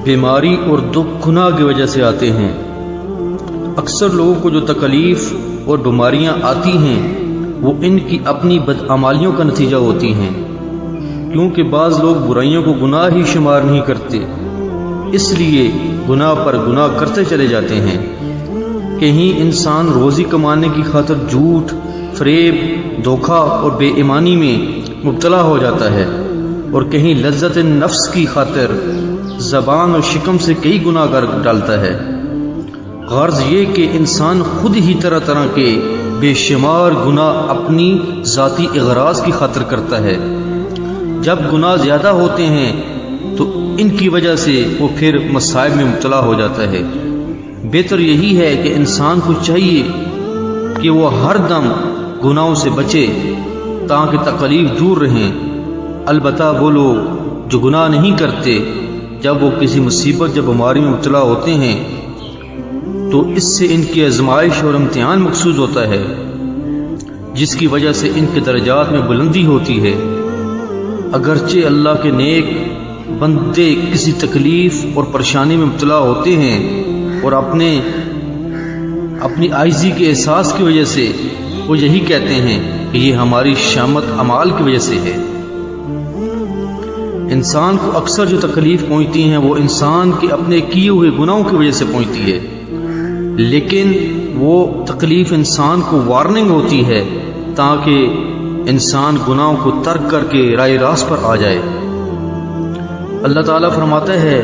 بیماری اور دکھ گناہ کی وجہ سے آتے ہیں۔ اکثر لوگوں کو جو تکلیف اور بیماریاں آتی ہیں وہ ان کی اپنی بدعمالیوں کا نتیجہ ہوتی ہیں، کیونکہ بعض لوگ برائیوں کو گناہ ہی شمار نہیں کرتے، اس لیے گناہ پر گناہ کرتے چلے جاتے ہیں۔ کہیں انسان روزی کمانے کی خاطر جھوٹ، فریب، دھوکہ اور بے ایمانی میں مبتلا ہو جاتا ہے، اور کہیں لذت نفس کی خاطر زبان اور شکم سے کئی گناہ کر ڈالتا ہے۔ غرض یہ کہ انسان خود ہی طرح طرح کے بے شمار گناہ اپنی ذاتی اغراض کی خاطر کرتا ہے۔ جب گناہ زیادہ ہوتے ہیں تو ان کی وجہ سے وہ پھر مصائب میں مبتلا ہو جاتا ہے۔ بہتر یہی ہے کہ انسان کو چاہیے کہ وہ ہر دم گناہوں سے بچے تاکہ تکلیف دور رہیں۔ البتہ وہ لوگ جو گناہ نہیں کرتے، جب وہ کسی مصیبت یا بیماری میں مبتلا ہوتے ہیں تو اس سے ان کی آزمائش اور امتحان مقصود ہوتا ہے، جس کی وجہ سے ان کے درجات میں بلندی ہوتی ہے۔ اگرچہ اللہ کے نیک بندے کسی تکلیف اور پریشانی میں مبتلا ہوتے ہیں اور اپنی عاجزی کے احساس کی وجہ سے وہ یہی کہتے ہیں کہ یہ ہماری شامت اعمال کی وجہ سے ہے۔ انسان کو اکثر جو تکلیف پہنچتی ہیں وہ انسان کے اپنے کیے ہوئے گناہوں کی وجہ سے پہنچتی ہے، لیکن وہ تکلیف انسان کو وارننگ ہوتی ہے تاکہ انسان گناہوں کو ترک کر کے راہ راست پر آ جائے۔ اللہ تعالیٰ فرماتا ہے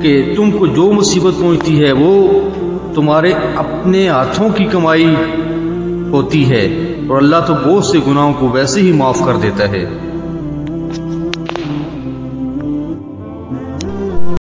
کہ تم کو جو مصیبت پہنچتی ہے وہ تمہارے اپنے ہاتھوں کی کمائی ہوتی ہے، اور اللہ تو بہت سے گناہوں کو ویسے ہی معاف کر دیتا ہے۔